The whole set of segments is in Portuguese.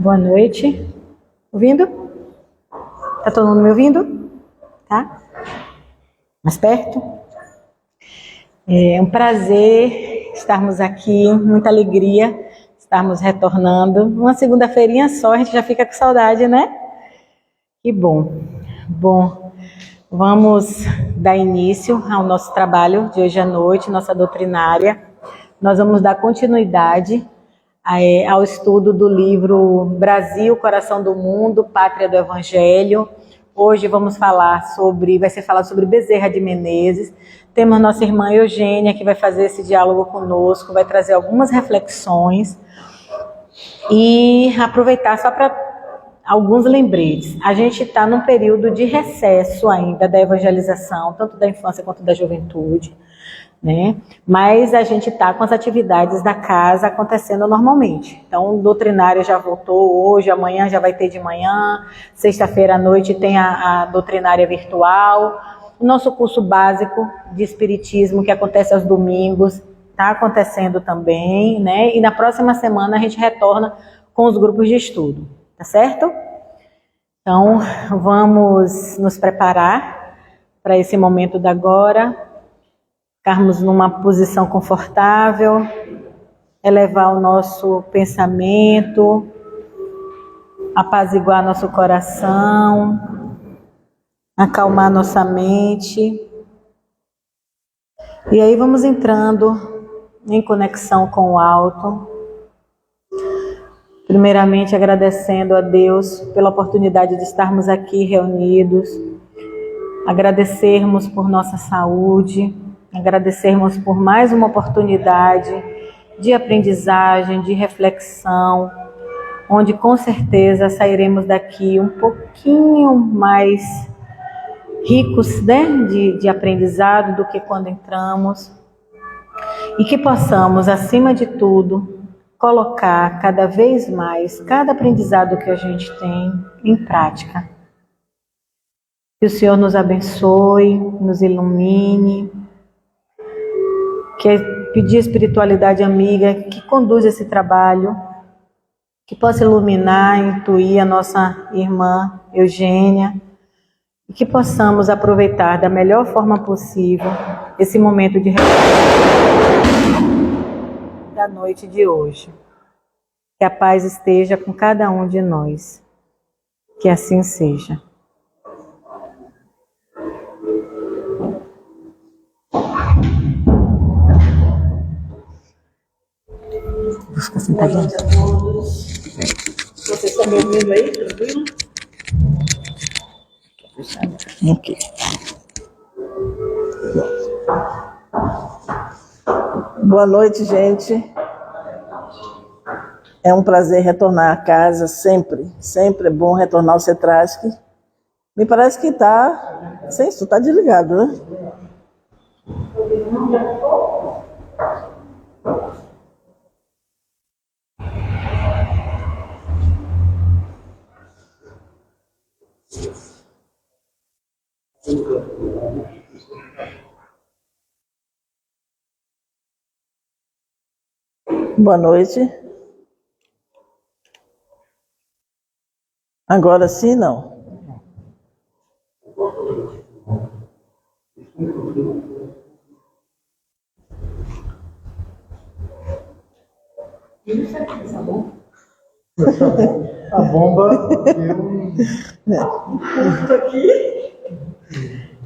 Boa noite. Ouvindo? Tá todo mundo me ouvindo? Tá? Mais perto? É um prazer estarmos aqui, muita alegria estarmos retornando. Uma segunda-feirinha só, a gente já fica com saudade, né? Que bom. Bom, vamos dar início ao nosso trabalho de hoje à noite, nossa doutrinária. Nós vamos dar continuidade ao estudo do livro Brasil, Coração do Mundo, Pátria do Evangelho. Hoje vai ser falado sobre Bezerra de Menezes. Temos nossa irmã Eugênia, que vai fazer esse diálogo conosco, vai trazer algumas reflexões e aproveitar só para alguns lembretes. A gente está num período de recesso ainda da evangelização, tanto da infância quanto da juventude, né? Mas a gente está com as atividades da casa acontecendo normalmente. Então, o doutrinário já voltou hoje, amanhã já vai ter de manhã, sexta-feira à noite tem a doutrinária virtual. O nosso curso básico de espiritismo, que acontece aos domingos, está acontecendo também, né? E na próxima semana a gente retorna com os grupos de estudo, tá certo? Então, vamos nos preparar para esse momento da agora, ficarmos numa posição confortável, elevar o nosso pensamento, apaziguar nosso coração, acalmar nossa mente. E aí vamos entrando em conexão com o alto. Primeiramente agradecendo a Deus pela oportunidade de estarmos aqui reunidos, agradecermos por nossa saúde, agradecermos por mais uma oportunidade de aprendizagem, de reflexão, onde com certeza sairemos daqui um pouquinho mais ricos, né, de aprendizado do que quando entramos, e que possamos, acima de tudo, colocar cada vez mais cada aprendizado que a gente tem em prática. Que o Senhor nos abençoe, nos ilumine, que pedir a espiritualidade amiga que conduz esse trabalho, que possa iluminar, intuir a nossa irmã Eugênia, e que possamos aproveitar da melhor forma possível esse momento de reflexão da noite de hoje. Que a paz esteja com cada um de nós. Que assim seja. Vou ficar sentadinha. Boa noite a todos. Vocês estão me ouvindo aí? Tranquilo? Ok. Boa noite, gente. É um prazer retornar a casa sempre. Sempre é bom retornar ao Cetrasc. Me parece que está sem som, está desligado, né? Boa noite. Agora sim, não. A bomba deu aqui.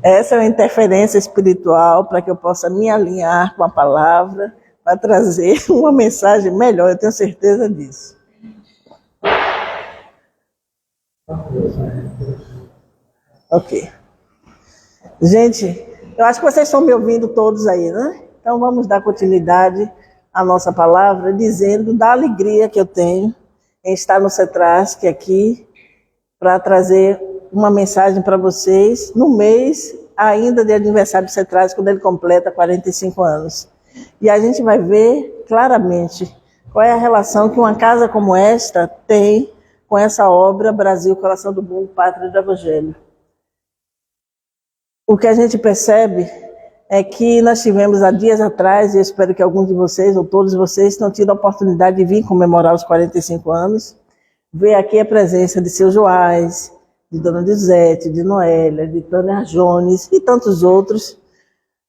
Essa é uma interferência espiritual para que eu possa me alinhar com a palavra, para trazer uma mensagem melhor, eu tenho certeza disso. Ok. Gente, eu acho que vocês estão me ouvindo todos aí, né? Então vamos dar continuidade à nossa palavra, dizendo da alegria que eu tenho em estar no Cetrasc aqui, para trazer uma mensagem para vocês no mês ainda de aniversário do Cetrasc, quando ele completa 45 anos. E a gente vai ver claramente qual é a relação que uma casa como esta tem com essa obra Brasil, Coração do Mundo, Pátria do Evangelho. O que a gente percebe é que nós tivemos há dias atrás, e eu espero que alguns de vocês, ou todos vocês, tenham tido a oportunidade de vir comemorar os 45 anos, ver aqui a presença de seu Joás, de Dona Dizete, de Noélia, de Tânia Jones e tantos outros,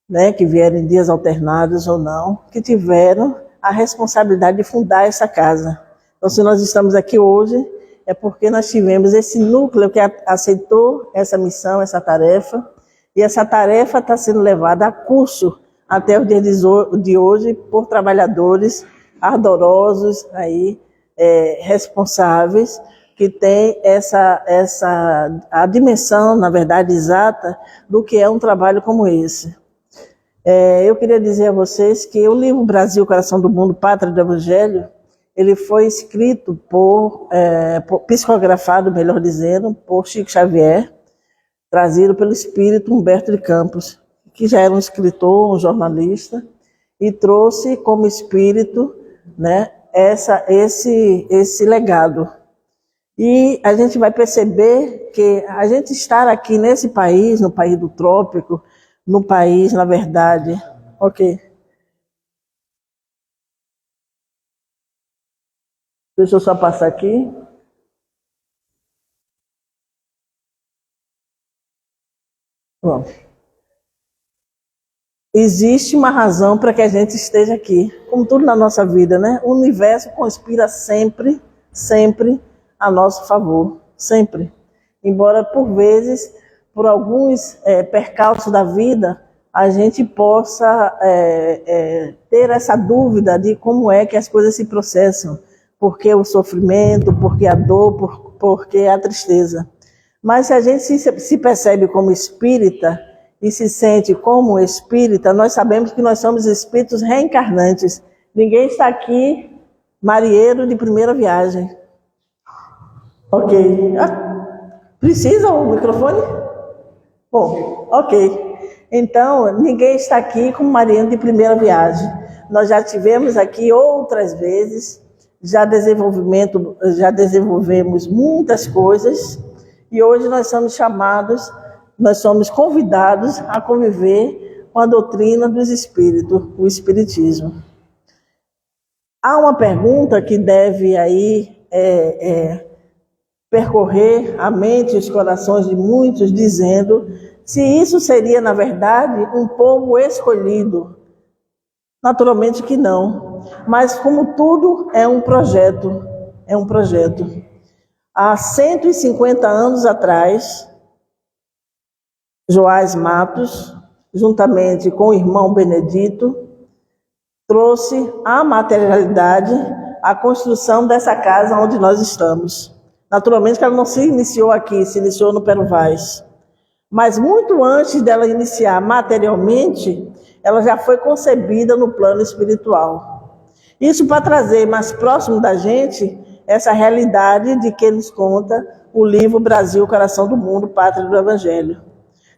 né, que vieram em dias alternados ou não, que tiveram a responsabilidade de fundar essa casa. Então, se nós estamos aqui hoje, é porque nós tivemos esse núcleo que aceitou essa missão, essa tarefa, e essa tarefa está sendo levada a curso até o dia de hoje por trabalhadores ardorosos, aí, responsáveis, que têm a dimensão, na verdade, exata do que é um trabalho como esse. Eu queria dizer a vocês que o livro Brasil, Coração do Mundo, Pátria do Evangelho, ele foi escrito psicografado, melhor dizendo, por Chico Xavier, trazido pelo espírito Humberto de Campos, que já era um escritor, um jornalista, e trouxe como espírito, né, esse legado. E a gente vai perceber que a gente estar aqui nesse país, no país do trópico, no país, na verdade, ok. Deixa eu só passar aqui. Bom. Existe uma razão para que a gente esteja aqui, como tudo na nossa vida, né? O universo conspira sempre, sempre a nosso favor, sempre. Embora, por vezes, por alguns percalços da vida, a gente possa ter essa dúvida de como é que as coisas se processam. Por que o sofrimento, por que a dor, por que a tristeza. Mas se a gente se percebe como espírita e se sente como espírita, nós sabemos que nós somos espíritos reencarnantes. Ninguém está aqui marinheiro de primeira viagem. Ok. Precisa o microfone? Bom, ok. Então, ninguém está aqui como marinheiro de primeira viagem. Nós já tivemos aqui outras vezes, já desenvolvemos muitas coisas, e hoje nós somos convidados a conviver com a doutrina dos espíritos, o espiritismo. Há uma pergunta que deve aí percorrer a mente e os corações de muitos, dizendo se isso seria, na verdade, um povo escolhido. Naturalmente que não. Mas como tudo é um projeto. Há 150 anos atrás, Joás Matos, juntamente com o irmão Benedito, trouxe à materialidade a construção dessa casa onde nós estamos. Naturalmente que ela não se iniciou aqui, se iniciou no Pero Vaz. Mas muito antes dela iniciar materialmente, ela já foi concebida no plano espiritual. Isso para trazer mais próximo da gente essa realidade de que nos conta o livro Brasil, Coração do Mundo, Pátria do Evangelho.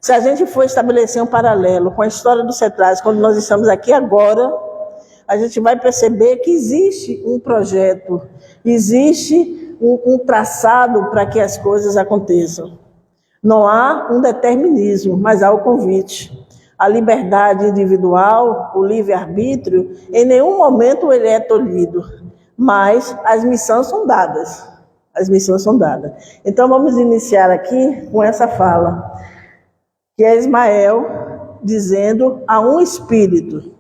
Se a gente for estabelecer um paralelo com a história do CETRAS, quando nós estamos aqui agora, a gente vai perceber que existe um projeto, existe um traçado para que as coisas aconteçam. Não há um determinismo, mas há o convite. A liberdade individual, o livre-arbítrio, em nenhum momento ele é tolhido, mas as missões são dadas. Então vamos iniciar aqui com essa fala, que é Ismael dizendo a um espírito: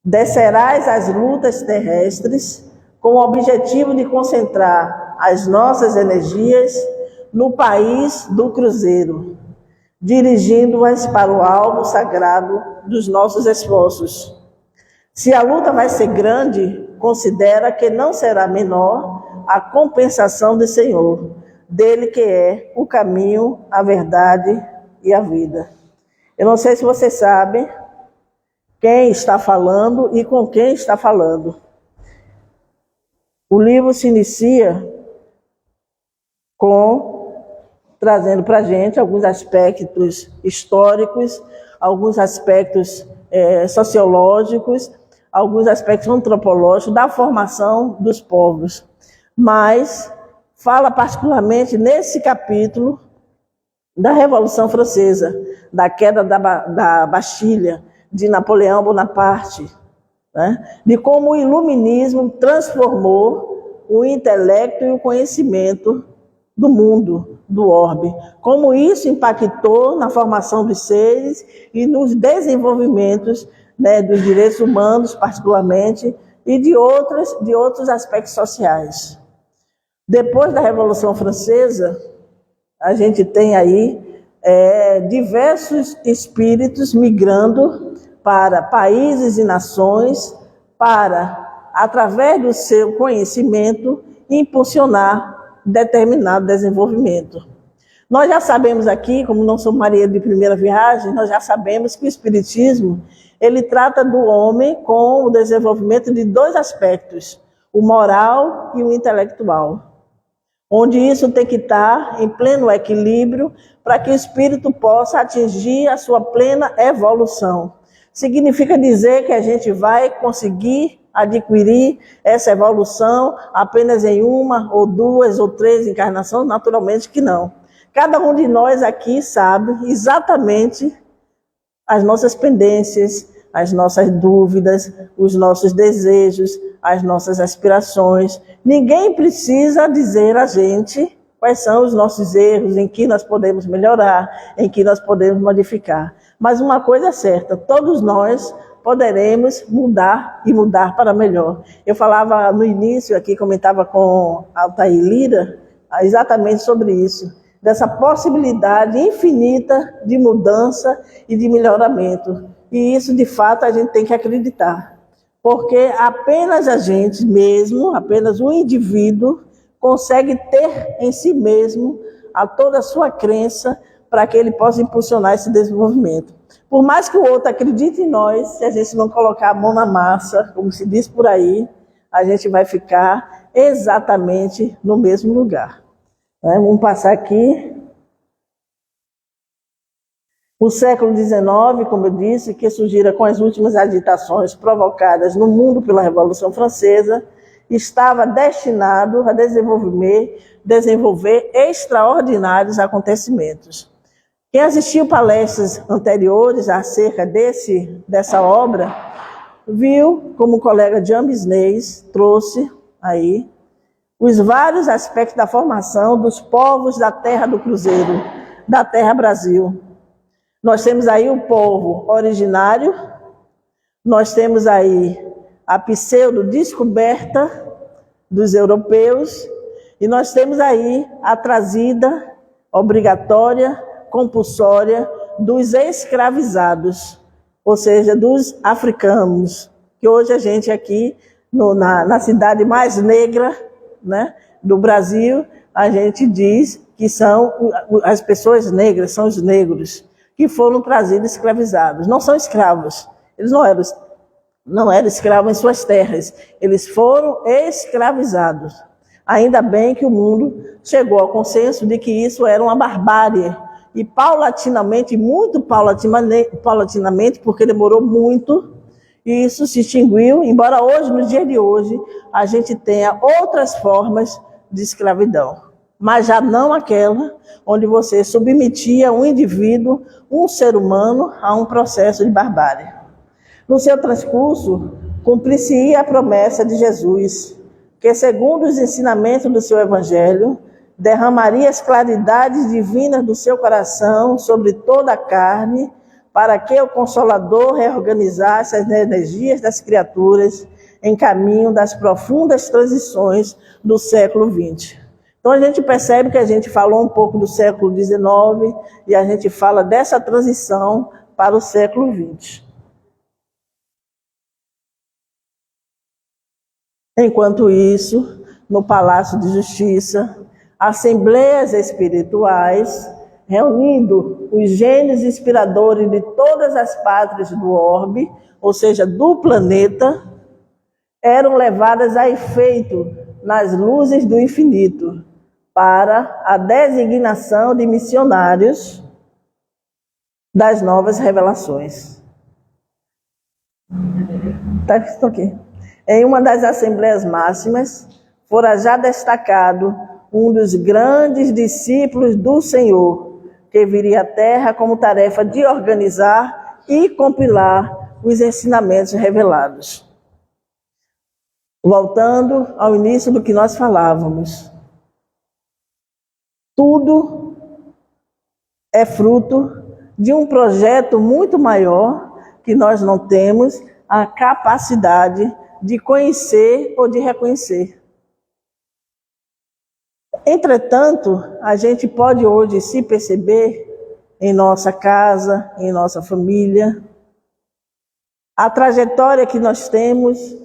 descerás as lutas terrestres com o objetivo de concentrar as nossas energias no país do cruzeiro, dirigindo-as para o alvo sagrado dos nossos esforços. Se a luta vai ser grande, considera que não será menor a compensação do Senhor, dele que é o caminho, a verdade e a vida. Eu não sei se você sabe quem está falando e com quem está falando. O livro se inicia trazendo para a gente alguns aspectos históricos, alguns aspectos sociológicos, alguns aspectos antropológicos da formação dos povos. Mas fala particularmente nesse capítulo da Revolução Francesa, da queda da Bastilha, de Napoleão Bonaparte, né? De como o iluminismo transformou o intelecto e o conhecimento do mundo, do orbe. Como isso impactou na formação dos seres e nos desenvolvimentos, né, dos direitos humanos, particularmente, e de outros aspectos sociais. Depois da Revolução Francesa, a gente tem aí diversos espíritos migrando para países e nações para, através do seu conhecimento, impulsionar determinado desenvolvimento. Nós já sabemos aqui, como não somos marinheiros de primeira viagem, nós já sabemos que o Espiritismo, ele trata do homem com o desenvolvimento de dois aspectos, o moral e o intelectual, onde isso tem que estar em pleno equilíbrio para que o espírito possa atingir a sua plena evolução. Significa dizer que a gente vai conseguir adquirir essa evolução apenas em uma, ou duas, ou três encarnações? Naturalmente que não. Cada um de nós aqui sabe exatamente as nossas pendências, as nossas dúvidas, os nossos desejos, as nossas aspirações. Ninguém precisa dizer a gente quais são os nossos erros, em que nós podemos melhorar, em que nós podemos modificar. Mas uma coisa é certa, todos nós poderemos mudar e mudar para melhor. Eu falava no início aqui, comentava com a Altair Lira, exatamente sobre isso, dessa possibilidade infinita de mudança e de melhoramento. E isso, de fato, a gente tem que acreditar. Porque apenas a gente mesmo, apenas o indivíduo, consegue ter em si mesmo toda a sua crença para que ele possa impulsionar esse desenvolvimento. Por mais que o outro acredite em nós, se a gente não colocar a mão na massa, como se diz por aí, a gente vai ficar exatamente no mesmo lugar. Vamos passar aqui. O século XIX, como eu disse, que surgira com as últimas agitações provocadas no mundo pela Revolução Francesa, estava destinado a desenvolver extraordinários acontecimentos. Quem assistiu palestras anteriores acerca dessa obra, viu como o colega Jean Bisnez trouxe aí os vários aspectos da formação dos povos da terra do Cruzeiro, da terra Brasil. Nós temos aí o povo originário, nós temos aí a pseudo-descoberta dos europeus e nós temos aí a trazida obrigatória, compulsória dos escravizados, ou seja, dos africanos, que hoje a gente aqui na cidade mais negra, né, do Brasil, a gente diz que são as pessoas negras, são os negros, que foram trazidos escravizados. Não são escravos, eles não eram escravos em suas terras, eles foram escravizados. Ainda bem que o mundo chegou ao consenso de que isso era uma barbárie, e paulatinamente, muito paulatinamente, porque demorou muito, e isso se extinguiu, embora hoje, no dia de hoje, a gente tenha outras formas de escravidão, mas já não aquela onde você submetia um indivíduo, um ser humano, a um processo de barbárie. No seu transcurso, cumprir-se-ia a promessa de Jesus, que, segundo os ensinamentos do seu evangelho, derramaria as claridades divinas do seu coração sobre toda a carne, para que o Consolador reorganizasse as energias das criaturas em caminho das profundas transições do século XX. Então a gente percebe que a gente falou um pouco do século XIX e a gente fala dessa transição para o século XX. Enquanto isso, no Palácio de Justiça, assembleias espirituais, reunindo os gênios inspiradores de todas as pátrias do orbe, ou seja, do planeta, eram levadas a efeito nas luzes do infinito, para a designação de missionários das novas revelações. Estou aqui. Em uma das assembleias máximas, fora já destacado um dos grandes discípulos do Senhor, que viria à Terra como tarefa de organizar e compilar os ensinamentos revelados. Voltando ao início do que nós falávamos, tudo é fruto de um projeto muito maior que nós não temos a capacidade de conhecer ou de reconhecer. Entretanto, a gente pode hoje se perceber em nossa casa, em nossa família, a trajetória que nós temos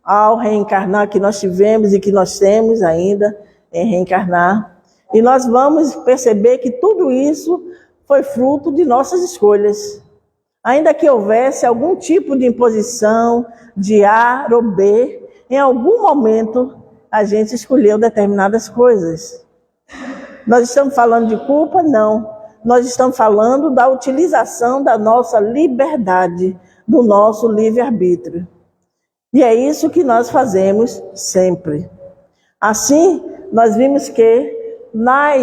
ao reencarnar, que nós tivemos e que nós temos ainda em reencarnar. E nós vamos perceber que tudo isso foi fruto de nossas escolhas. Ainda que houvesse algum tipo de imposição de A ou B, em algum momento a gente escolheu determinadas coisas. Nós estamos falando de culpa? Não. Nós estamos falando da utilização da nossa liberdade, do nosso livre-arbítrio. E é isso que nós fazemos sempre. Assim, nós vimos que na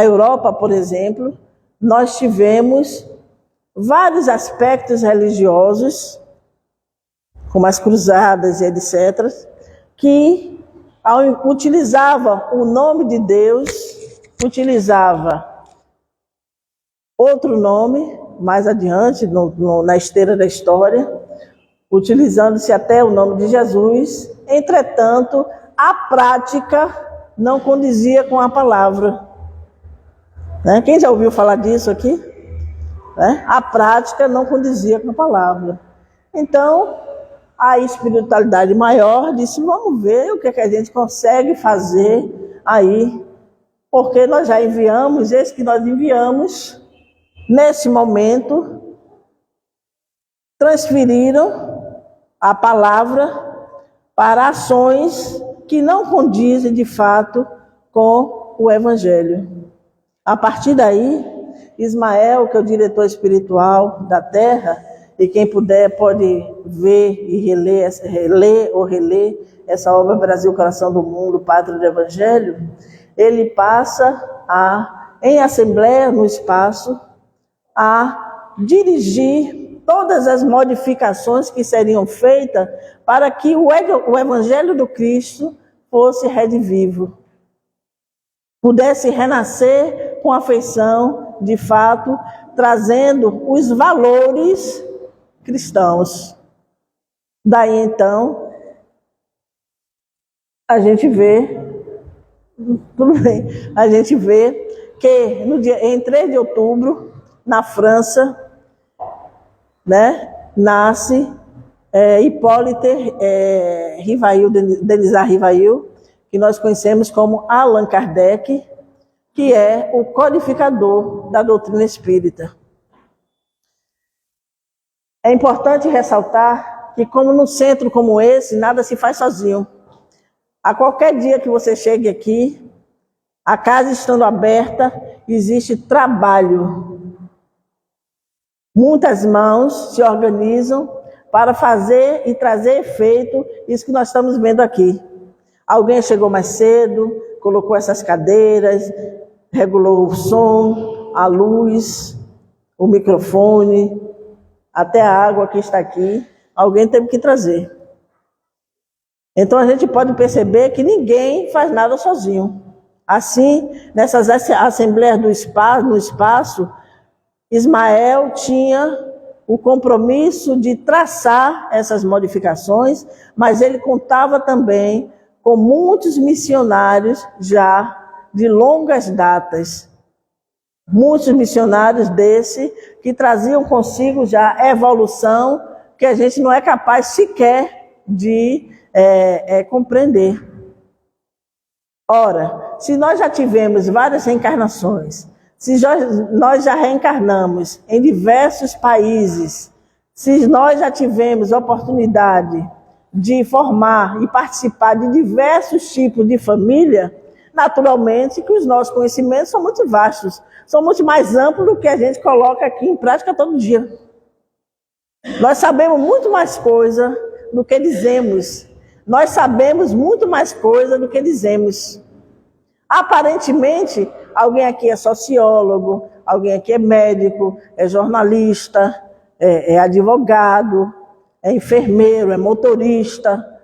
Europa, por exemplo, nós tivemos vários aspectos religiosos, como as cruzadas e etc., que utilizavam o nome de Deus, utilizava outro nome, mais adiante, na esteira da história, utilizando-se até o nome de Jesus. Entretanto, a prática não condizia com a palavra. Quem já ouviu falar disso aqui? A prática não condizia com a palavra. Então, a espiritualidade maior disse, vamos ver o que a gente consegue fazer aí, porque nós já enviamos, esse que nós enviamos, nesse momento, transferiram a palavra para ações que não condizem, de fato, com o Evangelho. A partir daí, Ismael, que é o diretor espiritual da Terra, e quem puder pode ver e reler essa obra Brasil, Coração do Mundo, Pátria do Evangelho, ele passa em assembleia no espaço, a dirigir todas as modificações que seriam feitas para que o Evangelho do Cristo fosse redivivo, pudesse renascer com afeição, de fato, trazendo os valores cristãos. Daí, então, a gente vê que em 3 de outubro, na França, nasce Hippolyte Denisard Rivail, que nós conhecemos como Allan Kardec, que é o codificador da doutrina espírita. É importante ressaltar que, como num centro como esse, nada se faz sozinho. A qualquer dia que você chegue aqui, a casa estando aberta, existe trabalho. Muitas mãos se organizam para fazer e trazer efeito isso que nós estamos vendo aqui. Alguém chegou mais cedo, colocou essas cadeiras, regulou o som, a luz, o microfone, até a água que está aqui. Alguém teve que trazer. Então a gente pode perceber que ninguém faz nada sozinho. Assim, nessas assembleias no espaço, Ismael tinha o compromisso de traçar essas modificações, mas ele contava também com muitos missionários já de longas datas. Muitos missionários que traziam consigo já a evolução que a gente não é capaz sequer de compreender. Ora, se nós já tivemos várias reencarnações, se nós já reencarnamos em diversos países, se nós já tivemos oportunidade de formar e participar de diversos tipos de família, naturalmente que os nossos conhecimentos são muito vastos, são muito mais amplos do que a gente coloca aqui em prática todo dia. Nós sabemos muito mais coisa do que dizemos. Nós sabemos muito mais coisa do que dizemos. Aparentemente, alguém aqui é sociólogo, alguém aqui é médico, é jornalista, é advogado, é enfermeiro, é motorista,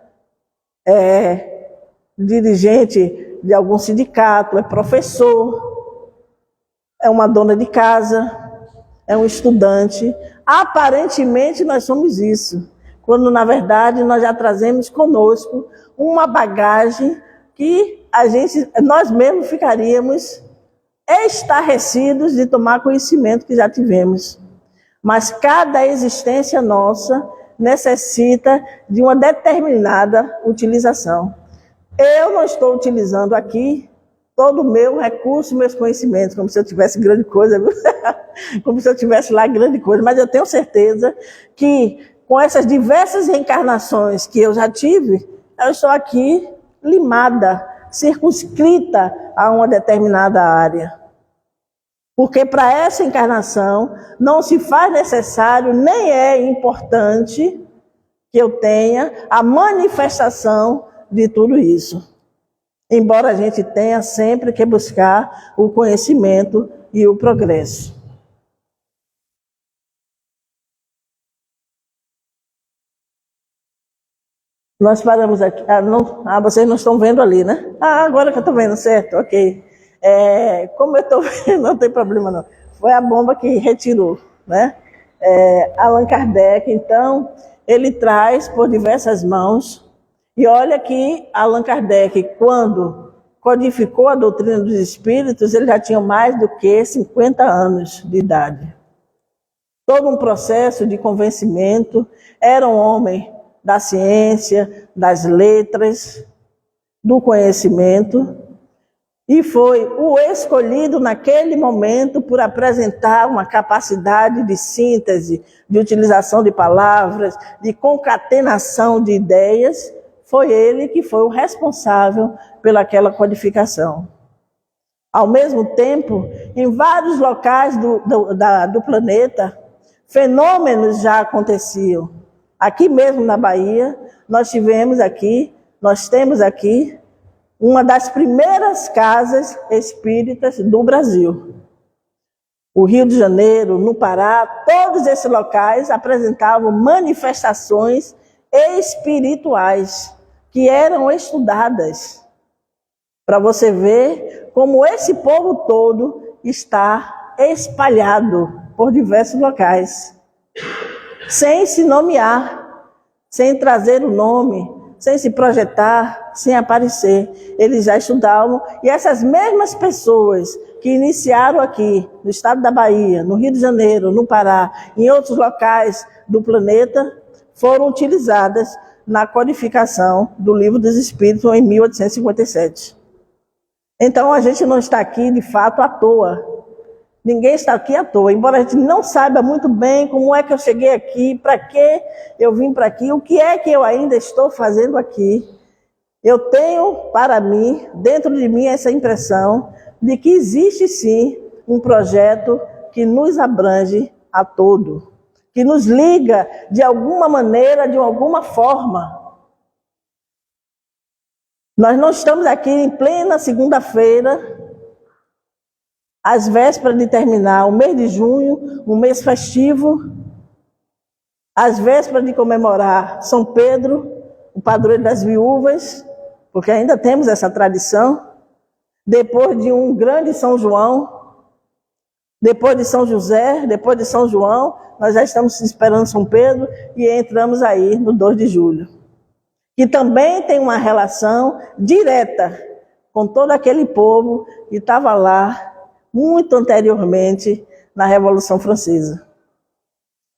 é dirigente de algum sindicato, é professor, é uma dona de casa, é um estudante. Aparentemente nós somos isso, quando na verdade nós já trazemos conosco uma bagagem que nós mesmos ficaríamos estarrecidos de tomar conhecimento que já tivemos. Mas cada existência nossa necessita de uma determinada utilização. Eu não estou utilizando aqui todo o meu recurso, meus conhecimentos, como se eu tivesse grande coisa, viu? Como se eu tivesse lá grande coisa, mas eu tenho certeza que com essas diversas reencarnações que eu já tive, eu estou aqui limada, circunscrita a uma determinada área. Porque para essa encarnação não se faz necessário, nem é importante que eu tenha a manifestação de tudo isso. Embora a gente tenha sempre que buscar o conhecimento e o progresso. Nós paramos aqui. Vocês não estão vendo ali, né? Agora que eu estou vendo, certo? Ok. Como eu estou vendo, não tem problema não. Foi a bomba que retirou, né? Allan Kardec, então, ele traz por diversas mãos. E olha que Allan Kardec, quando codificou a doutrina dos espíritos, ele já tinha mais do que 50 anos de idade. Todo um processo de convencimento, era um homem da ciência, das letras, do conhecimento, e foi o escolhido naquele momento por apresentar uma capacidade de síntese, de utilização de palavras, de concatenação de ideias. Foi ele que foi o responsável pelaquela codificação. Ao mesmo tempo, em vários locais do planeta, fenômenos já aconteciam. Aqui mesmo na Bahia, nós temos aqui uma das primeiras casas espíritas do Brasil. O Rio de Janeiro, no Pará, todos esses locais apresentavam manifestações espirituais que eram estudadas. Para você ver como esse povo todo está espalhado por diversos locais, sem se nomear, sem trazer o nome, sem se projetar, sem aparecer. Eles já estudavam, e essas mesmas pessoas que iniciaram aqui, no estado da Bahia, no Rio de Janeiro, no Pará, em outros locais do planeta, foram utilizadas na codificação do Livro dos Espíritos em 1857. Então a gente não está aqui de fato à toa. Ninguém está aqui à toa, embora a gente não saiba muito bem como é que eu cheguei aqui, para que eu vim para aqui, o que é que eu ainda estou fazendo aqui. Eu tenho para mim, dentro de mim, essa impressão de que existe sim um projeto que nos abrange a todo, que nos liga de alguma maneira, de alguma forma. Nós não estamos aqui em plena segunda-feira, às vésperas de terminar o mês de junho, um mês festivo, às vésperas de comemorar São Pedro, o padroeiro das viúvas, porque ainda temos essa tradição, depois de um grande São João, depois de São José, depois de São João, nós já estamos esperando São Pedro e entramos aí no 2 de julho, que também tem uma relação direta com todo aquele povo que estava lá muito anteriormente na Revolução Francesa.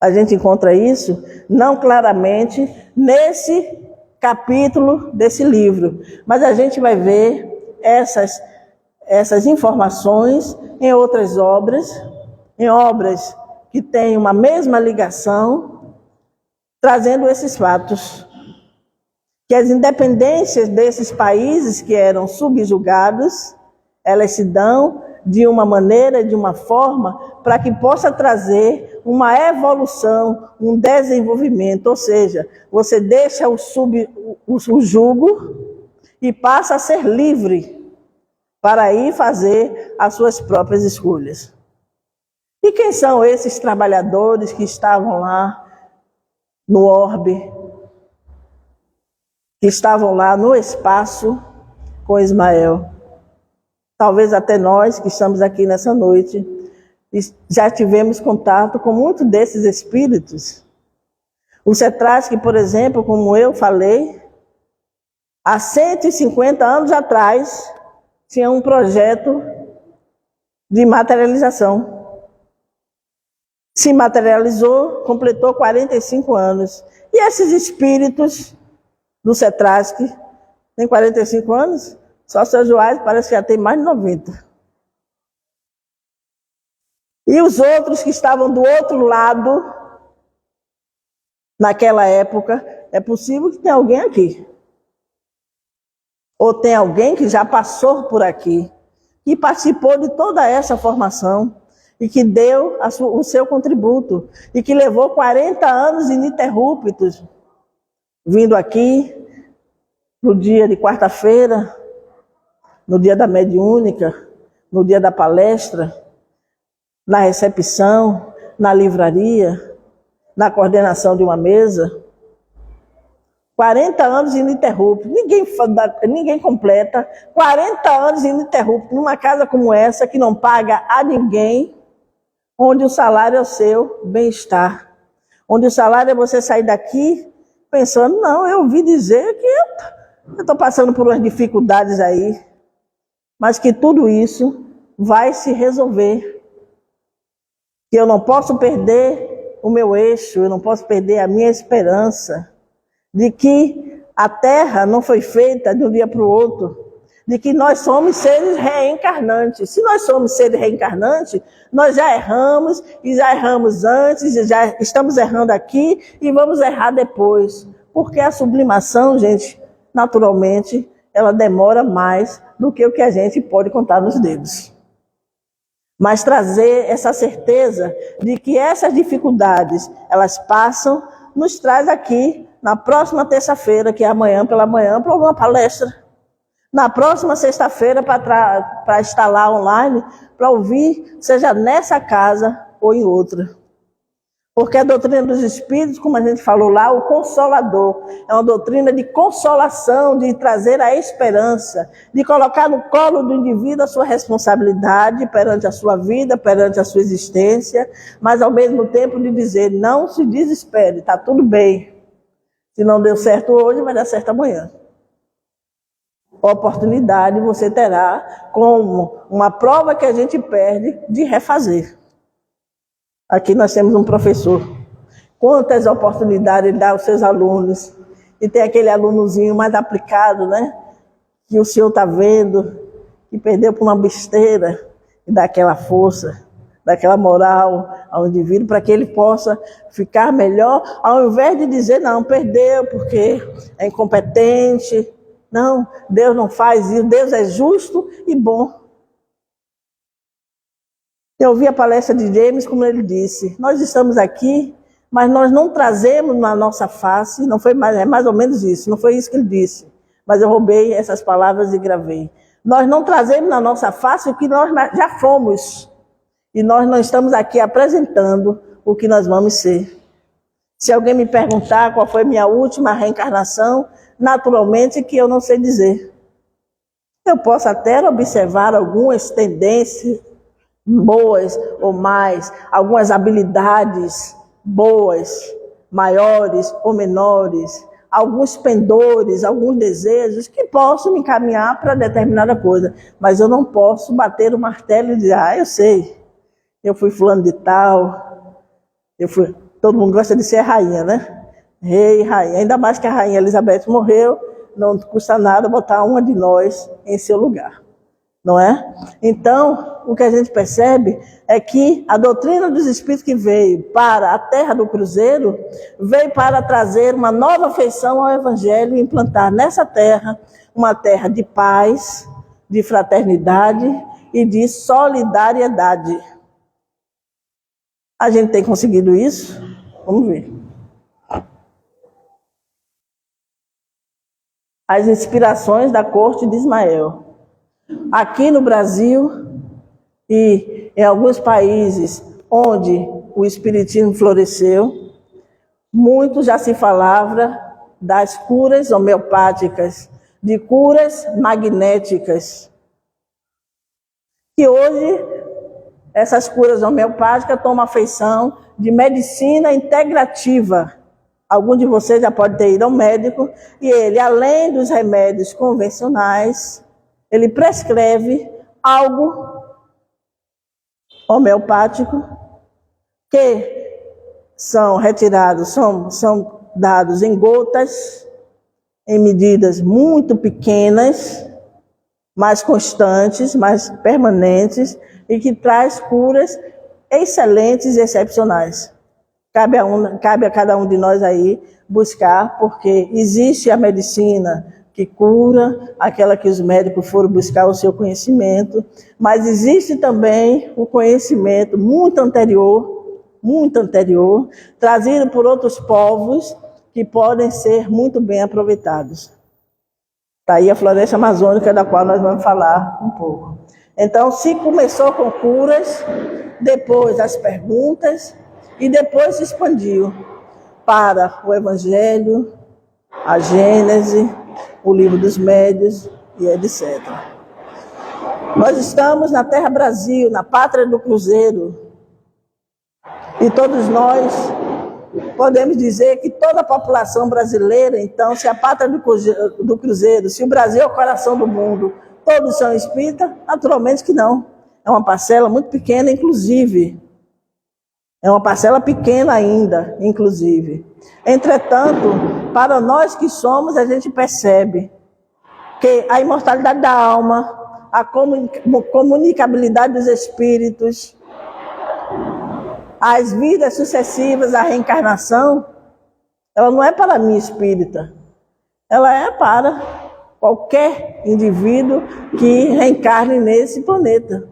A gente encontra isso não claramente nesse capítulo desse livro, mas a gente vai ver essas informações em outras obras, em obras que têm uma mesma ligação, trazendo esses fatos. Que as independências desses países que eram subjugados, elas se dão de uma maneira, de uma forma, para que possa trazer uma evolução, um desenvolvimento. Ou seja, você deixa o jugo e passa a ser livre para ir fazer as suas próprias escolhas. E quem são esses trabalhadores que estavam lá no orbe, que estavam lá no espaço com Ismael. Talvez até nós que estamos aqui nessa noite já tivemos contato com muitos desses espíritos. O Cetrasque, por exemplo, como eu falei, há 150 anos atrás, tinha um projeto de materialização. Se materializou, completou 45 anos. E esses espíritos do Cetrasque têm 45 anos? Só São Joás parece que já tem mais de 90. E os outros que estavam do outro lado, naquela época, é possível que tenha alguém aqui. Ou tem alguém que já passou por aqui, que participou de toda essa formação e que deu o seu contributo e que levou 40 anos ininterruptos, vindo aqui no dia de quarta-feira, no dia da mediúnica, no dia da palestra, na recepção, na livraria, na coordenação de uma mesa. 40 anos ininterruptos, ninguém completa 40 anos ininterruptos numa casa como essa que não paga a ninguém, onde o salário é o seu bem-estar, onde o salário é você sair daqui pensando, não, eu ouvi dizer que eu estou passando por umas dificuldades aí, mas que tudo isso vai se resolver, que eu não posso perder o meu eixo, eu não posso perder a minha esperança, de que a Terra não foi feita de um dia para o outro, de que nós somos seres reencarnantes. Se nós somos seres reencarnantes, nós já erramos, e já erramos antes, e já estamos errando aqui, e vamos errar depois. Porque a sublimação, gente, naturalmente, ela demora mais do que o que a gente pode contar nos dedos. Mas trazer essa certeza de que essas dificuldades, elas passam, nos traz aqui, na próxima terça-feira, que é amanhã pela manhã, para uma palestra. Na próxima sexta-feira, para estar lá online, para ouvir, seja nessa casa ou em outra. Porque a doutrina dos espíritos, como a gente falou lá, o Consolador, é uma doutrina de consolação, de trazer a esperança, de colocar no colo do indivíduo a sua responsabilidade perante a sua vida, perante a sua existência, mas ao mesmo tempo de dizer, não se desespere, está tudo bem. Se não deu certo hoje, vai dar certo amanhã. A oportunidade você terá como uma prova que a gente perde de refazer. Aqui nós temos um professor. Quantas oportunidades ele dá aos seus alunos. E tem aquele alunozinho mais aplicado, né? Que o senhor está vendo, que perdeu por uma besteira, e dá aquela força, daquela moral ao indivíduo, para que ele possa ficar melhor, ao invés de dizer, não, perdeu porque é incompetente. Não, Deus não faz isso, Deus é justo e bom. Eu ouvi a palestra de James, como ele disse, nós estamos aqui, mas nós não trazemos na nossa face, não foi mais, é mais ou menos isso, não foi isso que ele disse, mas eu roubei essas palavras e gravei. Nós não trazemos na nossa face o que nós já fomos. E nós não estamos aqui apresentando o que nós vamos ser. Se alguém me perguntar qual foi minha última reencarnação, naturalmente que eu não sei dizer. Eu posso até observar algumas tendências boas ou mais, algumas habilidades boas, maiores ou menores, alguns pendores, alguns desejos que posso me encaminhar para determinada coisa, mas eu não posso bater o martelo e dizer, eu sei. Eu fui fulano de tal, todo mundo gosta de ser rainha, né? Rei, rainha, ainda mais que a rainha Elizabeth morreu, não custa nada botar uma de nós em seu lugar, não é? Então, o que a gente percebe é que a doutrina dos espíritos que veio para a terra do cruzeiro, veio para trazer uma nova feição ao evangelho e implantar nessa terra uma terra de paz, de fraternidade e de solidariedade. A gente tem conseguido isso? Vamos ver. As inspirações da corte de Ismael. Aqui no Brasil e em alguns países onde o espiritismo floresceu, muito já se falava das curas homeopáticas, de curas magnéticas. E hoje, essas curas homeopáticas tomam a feição de medicina integrativa. Algum de vocês já pode ter ido ao médico e ele, além dos remédios convencionais, ele prescreve algo homeopático que são retirados, são dados em gotas, em medidas muito pequenas, mais constantes, mais permanentes e que traz curas excelentes e excepcionais. Cabe a cada um de nós aí buscar, porque existe a medicina que cura, aquela que os médicos foram buscar o seu conhecimento, mas existe também o conhecimento muito anterior, trazido por outros povos que podem ser muito bem aproveitados. Está aí a floresta amazônica, da qual nós vamos falar um pouco. Então, se começou com curas, depois as perguntas, e depois se expandiu para o Evangelho, a Gênese, o Livro dos Médios e etc. Nós estamos na Terra Brasil, na pátria do Cruzeiro, e todos nós podemos dizer que toda a população brasileira, então, se a pátria do Cruzeiro, se o Brasil é o coração do mundo, todos são espíritas? Naturalmente que não. É uma parcela muito pequena, inclusive. É uma parcela pequena ainda, inclusive. Entretanto, para nós que somos, a gente percebe que a imortalidade da alma, a comunicabilidade dos espíritos, as vidas sucessivas, a reencarnação, ela não é para mim espírita. Ela é para qualquer indivíduo que reencarne nesse planeta.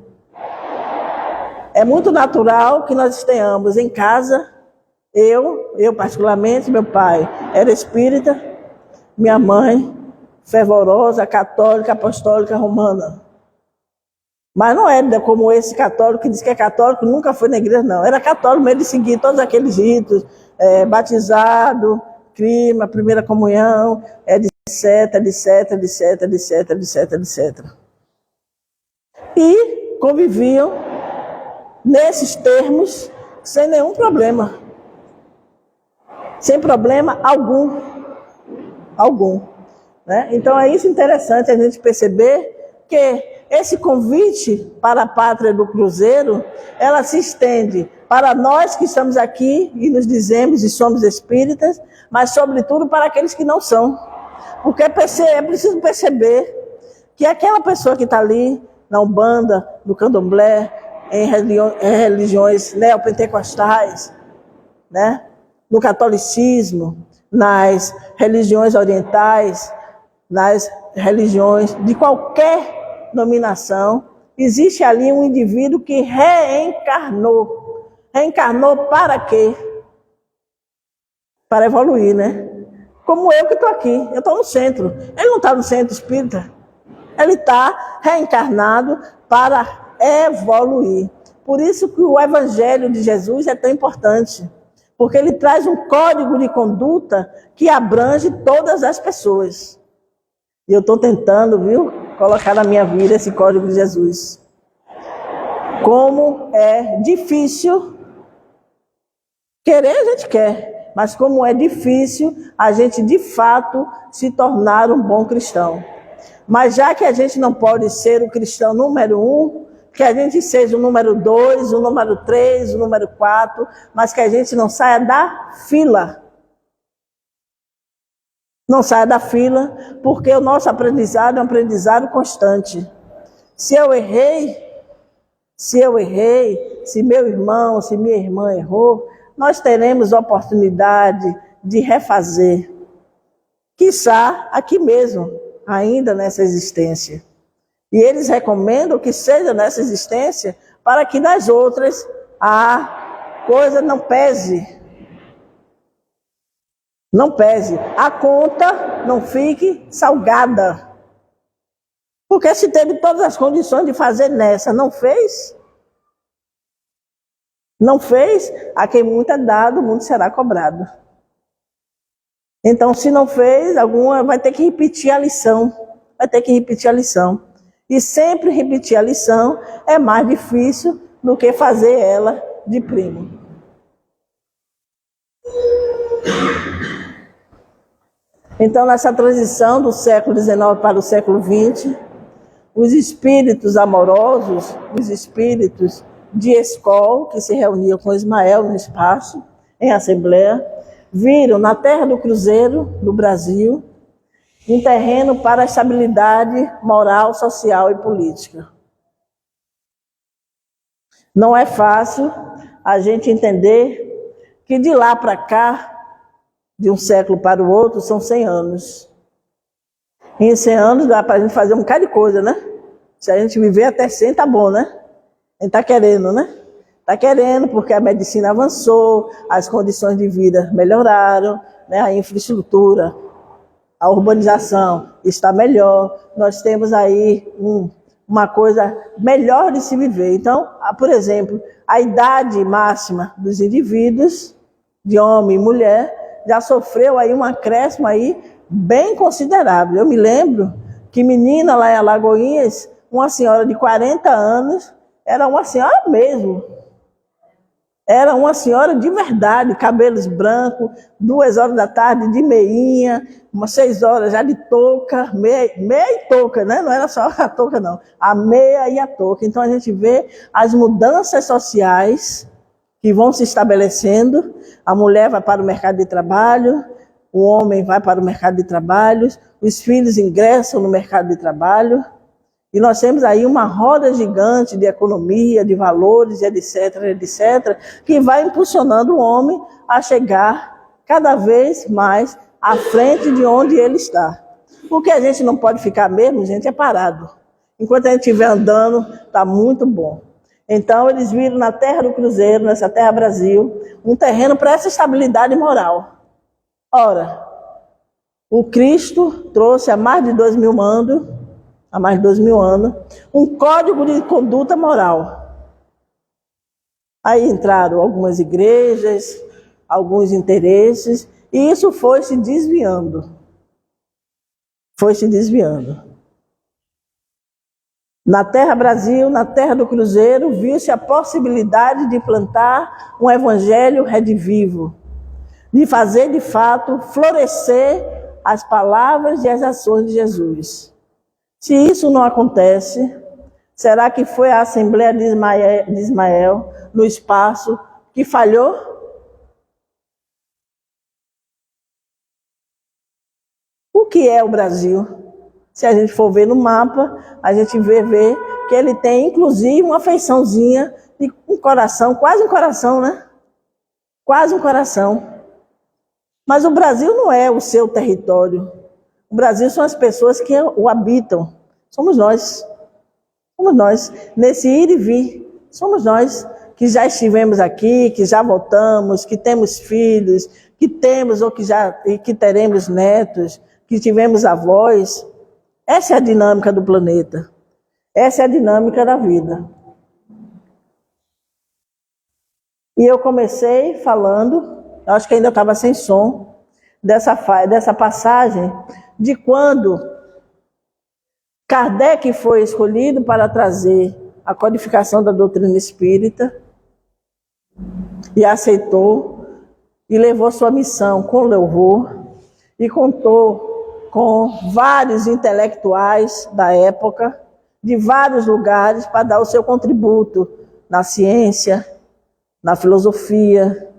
É muito natural que nós tenhamos em casa, eu particularmente, meu pai era espírita, minha mãe fervorosa, católica, apostólica, romana. Mas não era como esse católico que diz que é católico, nunca foi na igreja, não. Era católico mesmo de seguir todos aqueles ritos, batizado, crima, primeira comunhão, etc. E conviviam nesses termos, sem nenhum problema. Sem problema algum. Né? Então é isso interessante a gente perceber que esse convite para a pátria do Cruzeiro, ela se estende para nós que estamos aqui e nos dizemos e somos espíritas, mas sobretudo para aqueles que não são. Porque é preciso perceber que aquela pessoa que está ali na Umbanda, no Candomblé, em religiões neopentecostais, né? No catolicismo, nas religiões orientais, nas religiões de qualquer denominação, existe ali um indivíduo que reencarnou. Reencarnou para quê? Para evoluir, né? Como eu que estou aqui, eu estou no centro. Ele não está no centro espírita. Ele está reencarnado para evoluir. Por isso que o Evangelho de Jesus é tão importante. Porque ele traz um código de conduta que abrange todas as pessoas. E eu estou tentando, colocar na minha vida esse código de Jesus. Como é difícil, querer a gente quer, mas como é difícil a gente de fato se tornar um bom cristão. Mas já que a gente não pode ser o cristão número 1, que a gente seja o número 2, o número 3, o número 4, mas que a gente não saia da fila. Não saia da fila, porque o nosso aprendizado é um aprendizado constante. Se eu errei, se meu irmão, se minha irmã errou, nós teremos oportunidade de refazer. Quiçá aqui mesmo, ainda nessa existência. E eles recomendam que seja nessa existência para que nas outras a coisa não pese. Não pese. A conta não fique salgada. Porque se teve todas as condições de fazer nessa, não fez? Não fez? A quem muito é dado, muito será cobrado. Então, se não fez, alguma vai ter que repetir a lição. Vai ter que repetir a lição. E sempre repetir a lição é mais difícil do que fazer ela de primo. Então, nessa transição do século XIX para o século XX, os espíritos amorosos, os espíritos de escola, que se reuniam com Ismael no espaço, em assembleia, viram na terra do Cruzeiro, no Brasil, um terreno para a estabilidade moral, social e política. Não é fácil a gente entender que de lá para cá, de um século para o outro, são 100 anos. E em 100 anos dá para a gente fazer um bocado de coisa, né? Se a gente viver até 100, tá bom, né? A gente tá querendo, né? Tá querendo porque a medicina avançou, as condições de vida melhoraram, né? A infraestrutura, a urbanização está melhor. Nós temos aí uma coisa melhor de se viver. Então, por exemplo, a idade máxima dos indivíduos, de homem e mulher, já sofreu aí um acréscimo aí bem considerável. Eu me lembro que menina lá em Alagoinhas, uma senhora de 40 anos, era uma senhora mesmo. Era uma senhora de verdade, cabelos brancos, 2 horas da tarde de meinha, umas 6 horas já de touca, meia e touca, né? Não era só a touca, não. A meia e a touca. Então a gente vê as mudanças sociais que vão se estabelecendo. A mulher vai para o mercado de trabalho, o homem vai para o mercado de trabalho, os filhos ingressam no mercado de trabalho. E nós temos aí uma roda gigante de economia, de valores, etc., etc., que vai impulsionando o homem a chegar cada vez mais à frente de onde ele está. O que a gente não pode ficar mesmo, gente, é parado. Enquanto a gente estiver andando, está muito bom. Então, eles viram na terra do Cruzeiro, nessa terra Brasil, um terreno para essa estabilidade moral. Ora, o Cristo trouxe há mais de 2.000 anos, há mais de 2.000 anos, um código de conduta moral. Aí entraram algumas igrejas, alguns interesses, e isso foi se desviando. Foi se desviando. Na terra Brasil, na terra do Cruzeiro, viu-se a possibilidade de plantar um evangelho redivivo, de fazer de fato florescer as palavras e as ações de Jesus. Se isso não acontece, será que foi a Assembleia de Ismael, no espaço, que falhou? O que é o Brasil? Se a gente for ver no mapa, a gente vê que ele tem, inclusive, uma feiçãozinha de um coração, quase um coração, né? Quase um coração. Mas o Brasil não é o seu território. O Brasil são as pessoas que o habitam. Somos nós. Somos nós. Nesse ir e vir, somos nós que já estivemos aqui, que já voltamos, que temos filhos, que temos ou que teremos netos, que tivemos avós. Essa é a dinâmica do planeta. Essa é a dinâmica da vida. E eu comecei falando, acho que ainda estava sem som, dessa passagem de quando Kardec foi escolhido para trazer a codificação da doutrina espírita e aceitou e levou sua missão com louvor e contou com vários intelectuais da época, de vários lugares, para dar o seu contributo na ciência, na filosofia,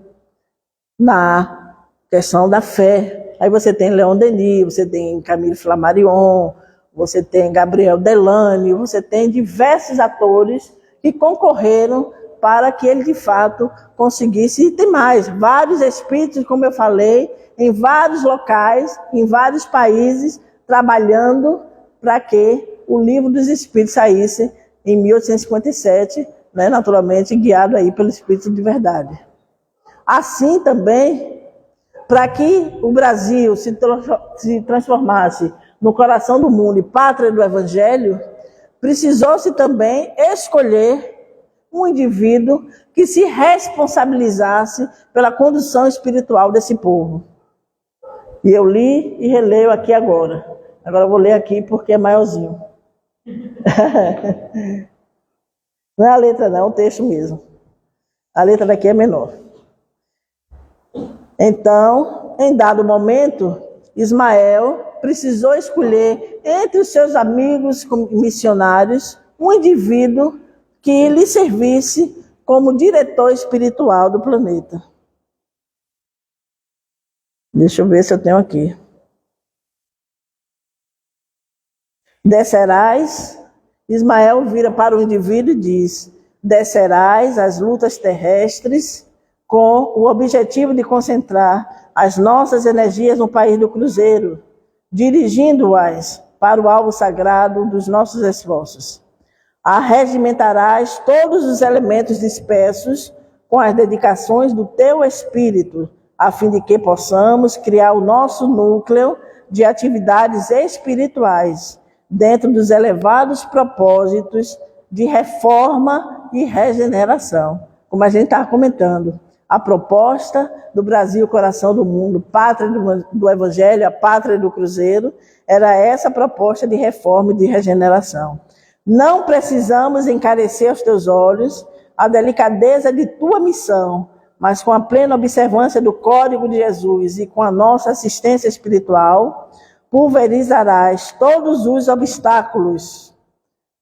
na questão da fé. Aí você tem Leon Denis, você tem Camille Flammarion, você tem Gabriel Delany, você tem diversos atores que concorreram para que ele, de fato, conseguisse. E tem mais, vários espíritos, como eu falei, em vários locais, em vários países, trabalhando para que o Livro dos Espíritos saísse em 1857, né, naturalmente guiado aí pelo Espírito de Verdade. Assim também, para que o Brasil se transformasse no coração do mundo e pátria do Evangelho, precisou-se também escolher um indivíduo que se responsabilizasse pela condução espiritual desse povo. E eu li e releio aqui agora. Agora eu vou ler aqui porque é maiorzinho. Não é a letra não, é o texto mesmo. A letra daqui é menor. Então, em dado momento, Ismael precisou escolher entre os seus amigos missionários um indivíduo que lhe servisse como diretor espiritual do planeta. Deixa eu ver se eu tenho aqui. Descerás, Ismael vira para o indivíduo e diz: descerás as lutas terrestres com o objetivo de concentrar as nossas energias no país do cruzeiro, dirigindo-as para o alvo sagrado dos nossos esforços. Arregimentarás todos os elementos dispersos com as dedicações do teu espírito, a fim de que possamos criar o nosso núcleo de atividades espirituais dentro dos elevados propósitos de reforma e regeneração. Como a gente estava comentando, a proposta do Brasil, coração do mundo, pátria do Evangelho, a pátria do Cruzeiro, era essa proposta de reforma e de regeneração. Não precisamos encarecer aos teus olhos a delicadeza de tua missão, mas com a plena observância do Código de Jesus e com a nossa assistência espiritual, pulverizarás todos os obstáculos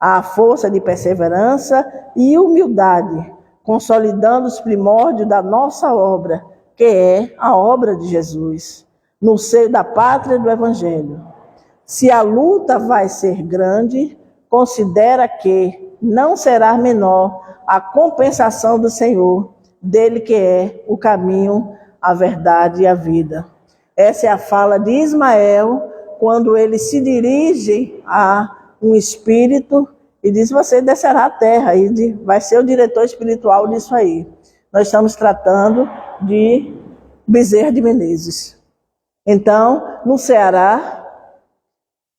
à força de perseverança e humildade, consolidando os primórdios da nossa obra, que é a obra de Jesus, no seio da pátria do Evangelho. Se a luta vai ser grande, considera que não será menor a compensação do Senhor, dele que é o caminho, a verdade e a vida. Essa é a fala de Ismael, quando ele se dirige a um espírito e diz: você descerá à terra, e vai ser o diretor espiritual disso aí. Nós estamos tratando de Bezerra de Menezes. Então, no Ceará,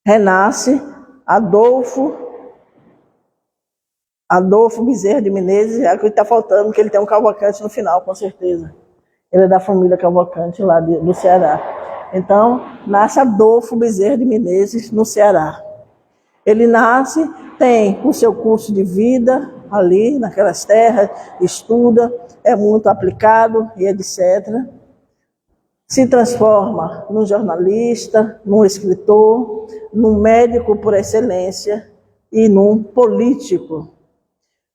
renasce Adolfo Bezerra de Menezes. É o que está faltando, porque ele tem um Cavalcante no final, com certeza. Ele é da família Cavalcante lá do Ceará. Então, nasce Adolfo Bezerra de Menezes no Ceará. Ele nasce, tem o seu curso de vida ali, naquelas terras, estuda, é muito aplicado e etc. Se transforma num jornalista, num escritor, num médico por excelência e num político.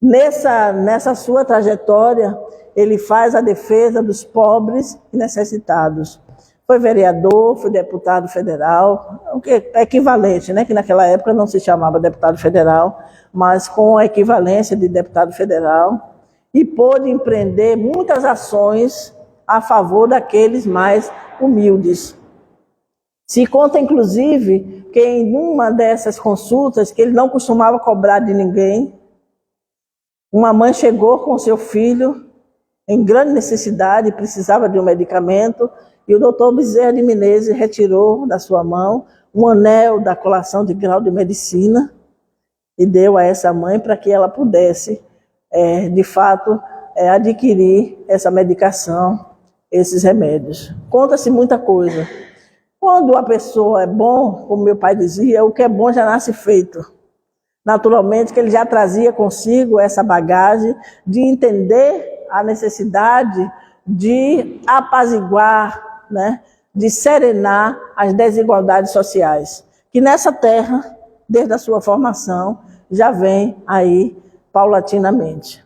Nessa sua trajetória, ele faz a defesa dos pobres e necessitados. Foi vereador, foi deputado federal, o que é equivalente, né? Que naquela época não se chamava deputado federal, mas com a equivalência de deputado federal, e pôde empreender muitas ações a favor daqueles mais humildes. Se conta, inclusive, que em uma dessas consultas, que ele não costumava cobrar de ninguém, uma mãe chegou com seu filho em grande necessidade, precisava de um medicamento, e o doutor Bezerra de Menezes retirou da sua mão um anel da colação de grau de medicina e deu a essa mãe para que ela pudesse, de fato, adquirir essa medicação, esses remédios. Conta-se muita coisa. Quando a pessoa é bom, como meu pai dizia, o que é bom já nasce feito. Naturalmente que ele já trazia consigo essa bagagem de entender a necessidade de apaziguar, né, de serenar as desigualdades sociais, que nessa terra, desde a sua formação, já vem aí paulatinamente.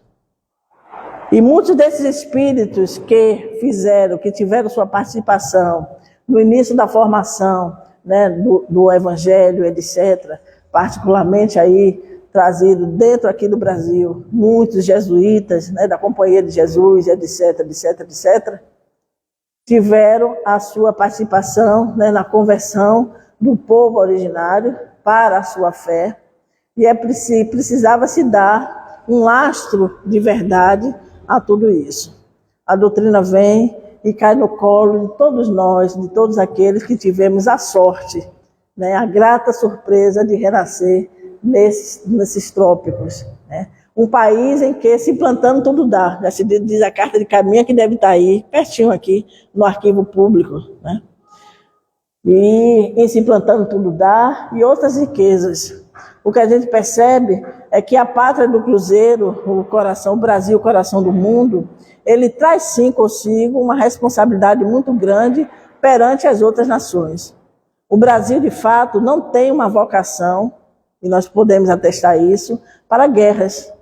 E muitos desses espíritos que tiveram sua participação no início da formação, né, do Evangelho, etc., particularmente aí trazido dentro aqui do Brasil, muitos jesuítas, né, da Companhia de Jesus, etc., etc., etc., tiveram a sua participação, né, na conversão do povo originário para a sua fé, e precisava se dar um lastro de verdade a tudo isso. A doutrina vem e cai no colo de todos nós, de todos aqueles que tivemos a sorte, né, a grata surpresa de renascer nesses trópicos, né? Um país em que se plantando tudo dá. Já se diz a carta de caminho que deve estar aí, pertinho aqui, no arquivo público, né? e em se implantando tudo dá, e outras riquezas. O que a gente percebe é que a pátria do Cruzeiro, o Brasil, o coração do mundo, ele traz sim consigo uma responsabilidade muito grande perante as outras nações. O Brasil, de fato, não tem uma vocação, e nós podemos atestar isso, para guerras.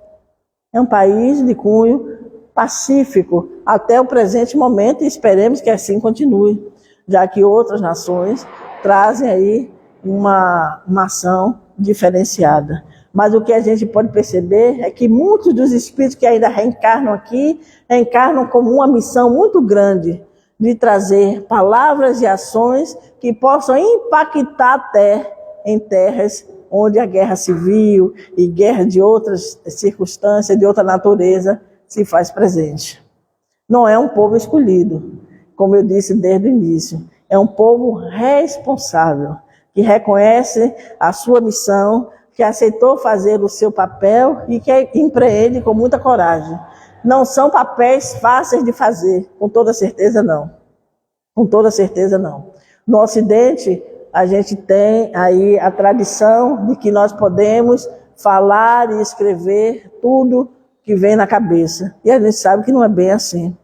É um país de cunho pacífico até o presente momento e esperemos que assim continue, já que outras nações trazem aí uma ação diferenciada. Mas o que a gente pode perceber é que muitos dos espíritos que ainda reencarnam aqui, reencarnam como uma missão muito grande de trazer palavras e ações que possam impactar até em terras onde a guerra civil e guerra de outras circunstâncias, de outra natureza, se faz presente. Não é um povo escolhido, como eu disse desde o início, é um povo responsável, que reconhece a sua missão, que aceitou fazer o seu papel e que empreende com muita coragem. Não são papéis fáceis de fazer, com toda certeza não. Com toda certeza não. No Ocidente, a gente tem aí a tradição de que nós podemos falar e escrever tudo que vem na cabeça. E a gente sabe que não é bem assim.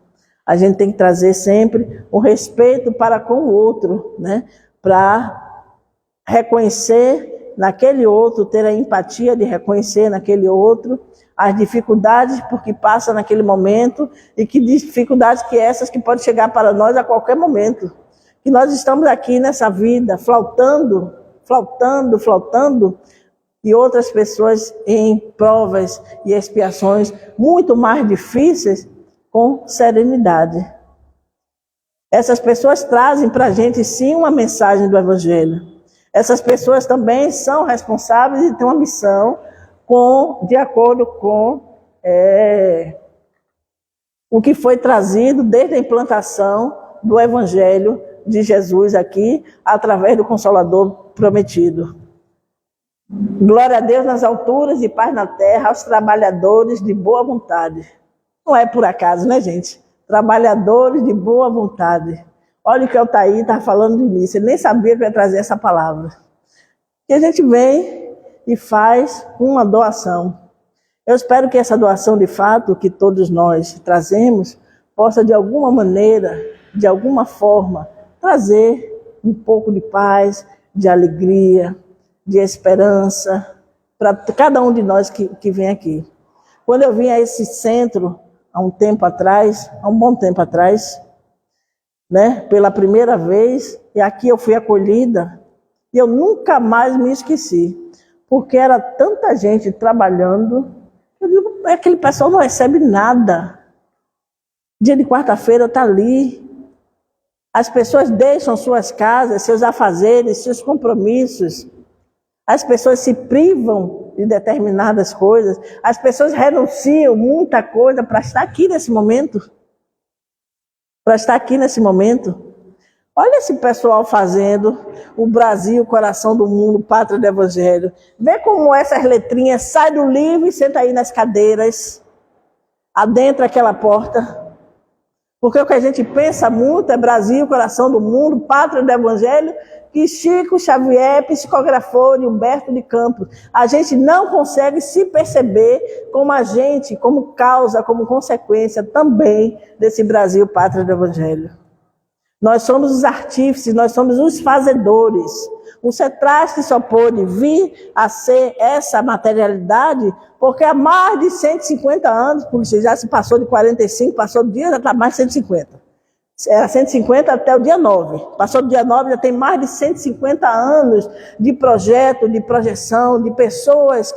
A gente tem que trazer sempre o respeito para com o outro, né? Para reconhecer naquele outro, ter a empatia de reconhecer naquele outro as dificuldades por que passa naquele momento e que dificuldades que essas que podem chegar para nós a qualquer momento. Que nós estamos aqui nessa vida flautando, e outras pessoas em provas e expiações muito mais difíceis com serenidade. Essas pessoas trazem para a gente sim uma mensagem do Evangelho. Essas pessoas também são responsáveis e têm uma missão de acordo com o que foi trazido desde a implantação do Evangelho de Jesus aqui, através do Consolador prometido. Glória a Deus nas alturas e paz na terra aos trabalhadores de boa vontade. Não é por acaso, né, gente? Trabalhadores de boa vontade. Olha o que o Altair estava falando no início, ele nem sabia que eu ia trazer essa palavra. E a gente vem e faz uma doação. Eu espero que essa doação, de fato, que todos nós trazemos, possa de alguma maneira, de alguma forma, trazer um pouco de paz, de alegria, de esperança, para cada um de nós que vem aqui. Quando eu vim a esse centro, há um bom tempo atrás, né, pela primeira vez, e aqui eu fui acolhida, e eu nunca mais me esqueci, porque era tanta gente trabalhando, eu digo, aquele pessoal não recebe nada. Dia de quarta-feira está ali, as pessoas deixam suas casas, seus afazeres, seus compromissos, as pessoas se privam de determinadas coisas, as pessoas renunciam muita coisa para estar aqui nesse momento. Olha esse pessoal fazendo o Brasil, coração do mundo, pátria do Evangelho. Vê como essas letrinhas saem do livro e sentam aí nas cadeiras, adentra aquela porta. Porque o que a gente pensa muito é Brasil, coração do mundo, pátria do Evangelho, que Chico Xavier psicografou de Humberto de Campos. A gente não consegue se perceber como agente, como causa, como consequência também desse Brasil, pátria do Evangelho. Nós somos os artífices, nós somos os fazedores. O CETRASC só pôde vir a ser essa materialidade porque há mais de 150 anos, porque já se passou de 45, passou do dia, já está mais de 150. Era 150 até o dia 9. Passou do dia 9, já tem mais de 150 anos de projeto, de projeção, de pessoas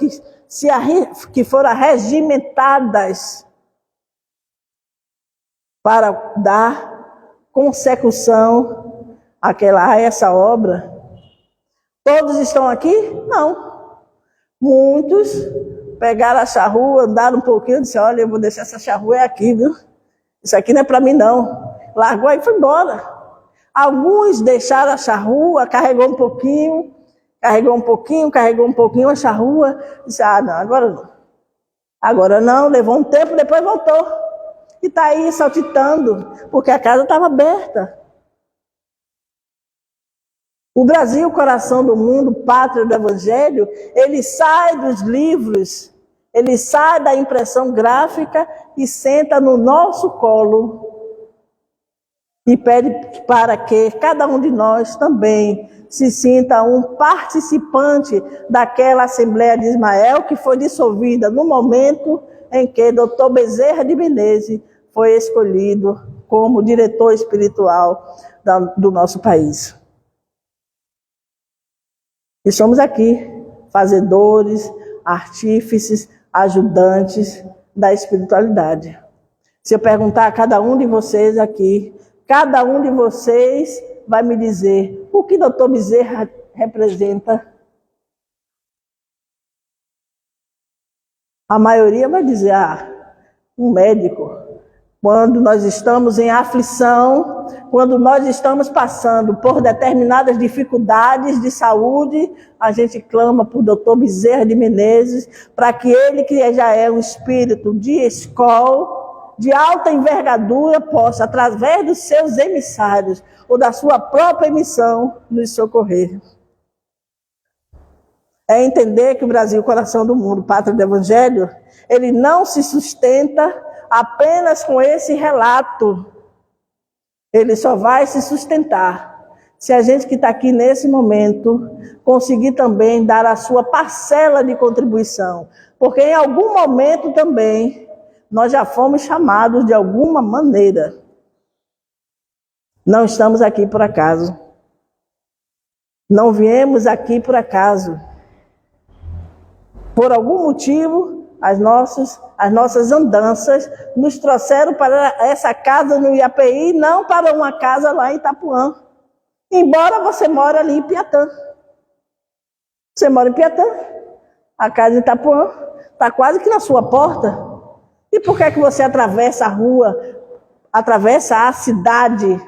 que foram arregimentadas para dar consecução a essa obra. Todos estão aqui? Não. Muitos pegaram a charrua, andaram um pouquinho e disseram, olha, eu vou deixar essa charrua aqui, viu? Isso aqui não é para mim, não. Largou e foi embora. Alguns deixaram a charrua, carregou um pouquinho a charrua, disse, não, agora não. Agora não, levou um tempo, depois voltou. E está aí saltitando, porque a casa estava aberta. O Brasil, coração do mundo, pátria do Evangelho, ele sai dos livros, ele sai da impressão gráfica e senta no nosso colo e pede para que cada um de nós também se sinta um participante daquela Assembleia de Ismael que foi dissolvida no momento em que Dr. Bezerra de Menezes foi escolhido como diretor espiritual do nosso país. E somos aqui, fazedores, artífices, ajudantes da espiritualidade. Se eu perguntar a cada um de vocês aqui, cada um de vocês vai me dizer o que Dr. Bezerra representa. A maioria vai dizer, um médico. Quando nós estamos em aflição, quando nós estamos passando por determinadas dificuldades de saúde, a gente clama por Dr. Bezerra de Menezes, para que ele, que já é um espírito de escola, de alta envergadura, possa, através dos seus emissários, ou da sua própria emissão, nos socorrer. É entender que o Brasil, coração do mundo, pátria do Evangelho, ele não se sustenta apenas com esse relato. Ele só vai se sustentar se a gente que está aqui nesse momento conseguir também dar a sua parcela de contribuição. Porque em algum momento também nós já fomos chamados de alguma maneira. Não estamos aqui por acaso. Não viemos aqui por acaso. Por algum motivo, as nossas andanças nos trouxeram para essa casa no IAPI, não para uma casa lá em Itapuã. Embora você mora ali em Piatã. Você mora em Piatã, a casa em Itapuã está quase que na sua porta. E por que você atravessa a rua, atravessa a cidade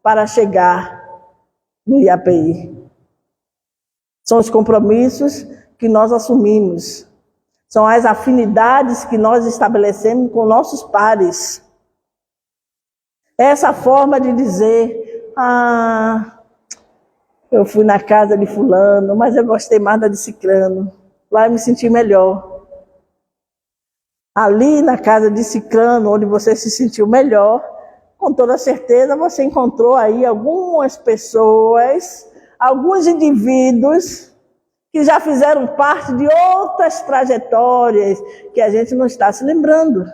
para chegar no IAPI? São os compromissos que nós assumimos. São as afinidades que nós estabelecemos com nossos pares. Essa forma de dizer, eu fui na casa de fulano, mas eu gostei mais da de ciclano. Lá eu me senti melhor. Ali na casa de ciclano, onde você se sentiu melhor, com toda certeza você encontrou aí algumas pessoas, alguns indivíduos que já fizeram parte de outras trajetórias que a gente não está se lembrando.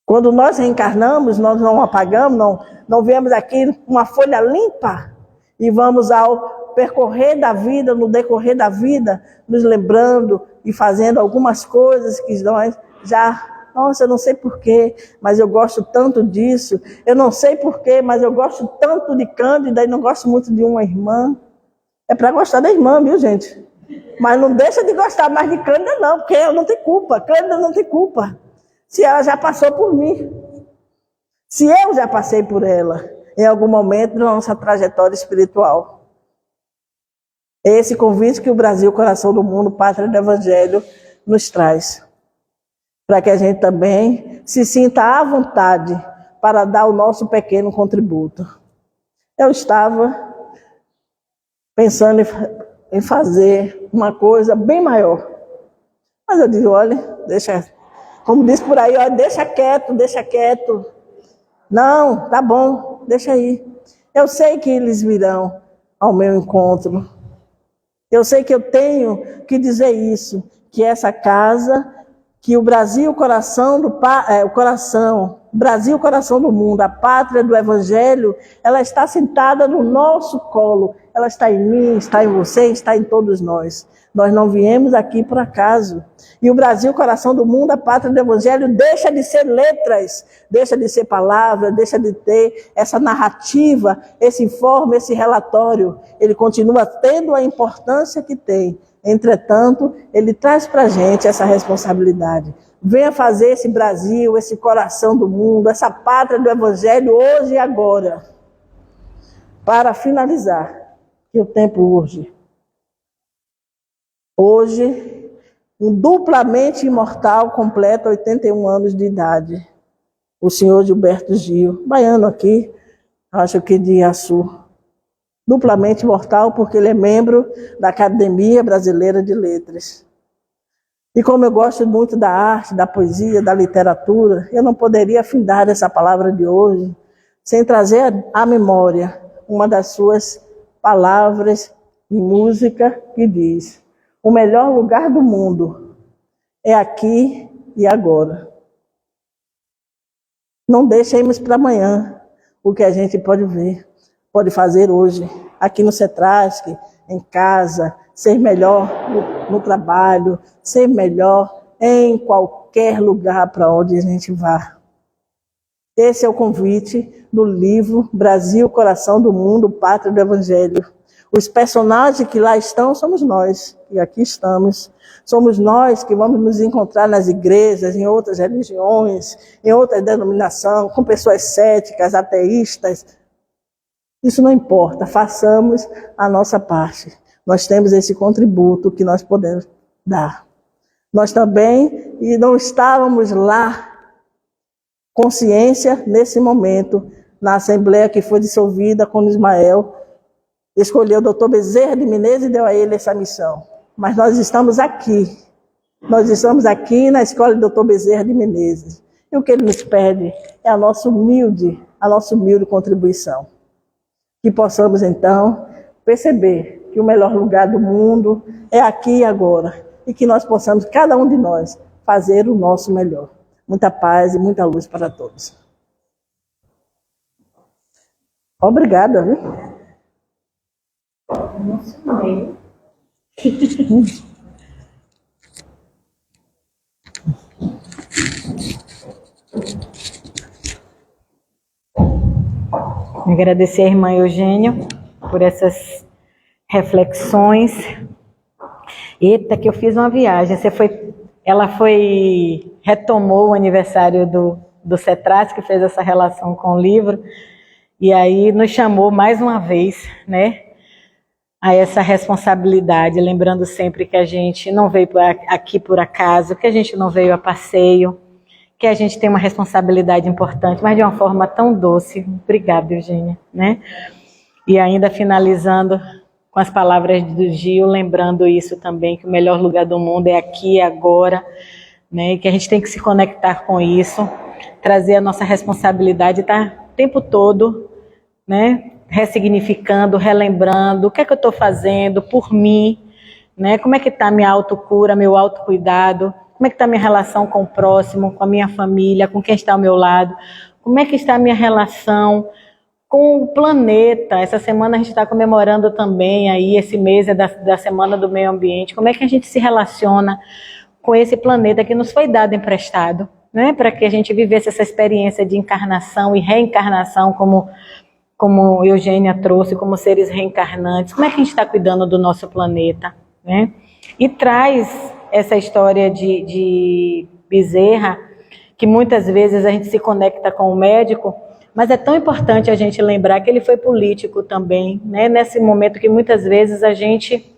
Quando nós reencarnamos, nós não apagamos, não viemos aqui uma folha limpa e vamos ao percorrer da vida, no decorrer da vida, nos lembrando e fazendo algumas coisas que nós já, nossa, eu não sei porquê, mas eu gosto tanto disso, eu não sei porquê, mas eu gosto tanto de Cândida e não gosto muito de uma irmã. É para gostar da irmã, viu, gente? Mas não deixa de gostar mais de Cândida, não, porque ela não tem culpa. Cândida não tem culpa. Se ela já passou por mim. Se eu já passei por ela, em algum momento da nossa trajetória espiritual. É esse convite que o Brasil, coração do mundo, pátria do Evangelho, nos traz. Para que a gente também se sinta à vontade para dar o nosso pequeno contributo. Eu estava pensando em fazer uma coisa bem maior. Mas eu digo, olha, deixa, como diz por aí, olha, deixa quieto. Não, tá bom, deixa aí. Eu sei que eles virão ao meu encontro. Eu sei que eu tenho que dizer isso, que essa casa, que o Brasil, coração do mundo, a pátria do Evangelho, ela está sentada no nosso colo. Ela está em mim, está em você, está em todos nós. Nós não viemos aqui por acaso. E o Brasil, coração do mundo, a pátria do Evangelho, deixa de ser letras, deixa de ser palavras, deixa de ter essa narrativa, esse informe, esse relatório. Ele continua tendo a importância que tem. Entretanto, ele traz para a gente essa responsabilidade. Venha fazer esse Brasil, esse coração do mundo, essa pátria do Evangelho hoje e agora. Para finalizar, que o tempo urge. Hoje, um duplamente imortal completa 81 anos de idade. O senhor Gilberto Gil, baiano aqui, acho que de Iaçu. duplamente imortal porque ele é membro da Academia Brasileira de Letras. E como eu gosto muito da arte, da poesia, da literatura, eu não poderia findar essa palavra de hoje sem trazer à memória uma das suas palavras em música que diz: o melhor lugar do mundo é aqui e agora. Não deixemos para amanhã o que a gente pode ver, pode fazer hoje, aqui no CETRASC, em casa, ser melhor no trabalho, ser melhor em qualquer lugar para onde a gente vá. Esse é o convite do livro Brasil, Coração do Mundo, Pátria do Evangelho. Os personagens que lá estão somos nós, e aqui estamos. Somos nós que vamos nos encontrar nas igrejas, em outras religiões, em outras denominações, com pessoas céticas, ateístas. Isso não importa, façamos a nossa parte. Nós temos esse contributo que nós podemos dar. Nós também, e não estávamos lá, consciência, nesse momento, na Assembleia que foi dissolvida quando Ismael escolheu o doutor Bezerra de Menezes e deu a ele essa missão. Mas nós estamos aqui. Nós estamos aqui na Escola do doutor Bezerra de Menezes. E o que ele nos pede é a nossa humilde contribuição. Que possamos, então, perceber que o melhor lugar do mundo é aqui e agora. E que nós possamos, cada um de nós, fazer o nosso melhor. Muita paz e muita luz para todos. Obrigada, viu? Emocionei. Agradecer a irmã Eugênia por essas reflexões. Eita, que eu fiz uma viagem. Ela retomou o aniversário do CETRASC, que fez essa relação com o livro, e aí nos chamou mais uma vez, né, a essa responsabilidade, lembrando sempre que a gente não veio aqui por acaso, que a gente não veio a passeio, que a gente tem uma responsabilidade importante, mas de uma forma tão doce. Obrigada, Eugênia, né? E ainda finalizando com as palavras do Gil, lembrando isso também, que o melhor lugar do mundo é aqui e agora, né? E que a gente tem que se conectar com isso, trazer a nossa responsabilidade, estar o tempo todo, né, ressignificando, relembrando o que é que eu estou fazendo por mim, né? Como é que está a minha autocura, meu autocuidado, como é que está a minha relação com o próximo, com a minha família, com quem está ao meu lado, como é que está a minha relação com o planeta. Essa semana a gente está comemorando também, aí esse mês é da Semana do Meio Ambiente, como é que a gente se relaciona com esse planeta que nos foi dado emprestado, né? Para que a gente vivesse essa experiência de encarnação e reencarnação, como Eugênia trouxe, como seres reencarnantes. Como é que a gente está cuidando do nosso planeta, né? E traz essa história de Bezerra, que muitas vezes a gente se conecta com o médico, mas é tão importante a gente lembrar que ele foi político também, né? Nesse momento que muitas vezes a gente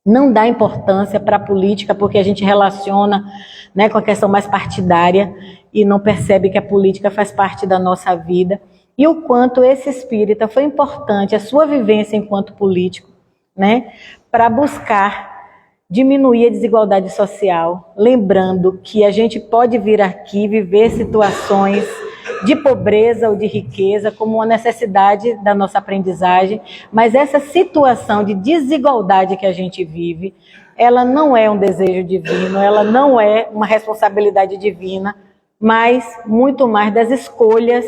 não dá importância para a política, porque a gente relaciona, né, com a questão mais partidária e não percebe que a política faz parte da nossa vida. E o quanto esse espírita foi importante, a sua vivência enquanto político, né, para buscar diminuir a desigualdade social, lembrando que a gente pode vir aqui viver situações de pobreza ou de riqueza como uma necessidade da nossa aprendizagem, mas essa situação de desigualdade que a gente vive, ela não é um desejo divino, ela não é uma responsabilidade divina, mas muito mais das escolhas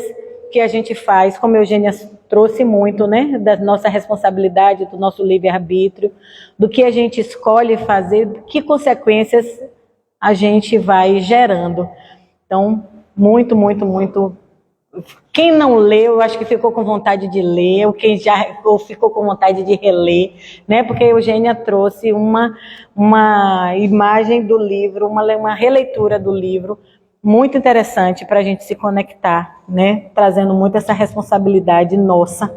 que a gente faz, como a Eugênia trouxe muito, né, da nossa responsabilidade, do nosso livre-arbítrio, do que a gente escolhe fazer, que consequências a gente vai gerando. Então, muito, muito, muito. Quem não leu, eu acho que ficou com vontade de ler, ou quem já ou ficou com vontade de reler, né, porque a Eugênia trouxe uma imagem do livro, uma releitura do livro, muito interessante para a gente se conectar, né? Trazendo muito essa responsabilidade nossa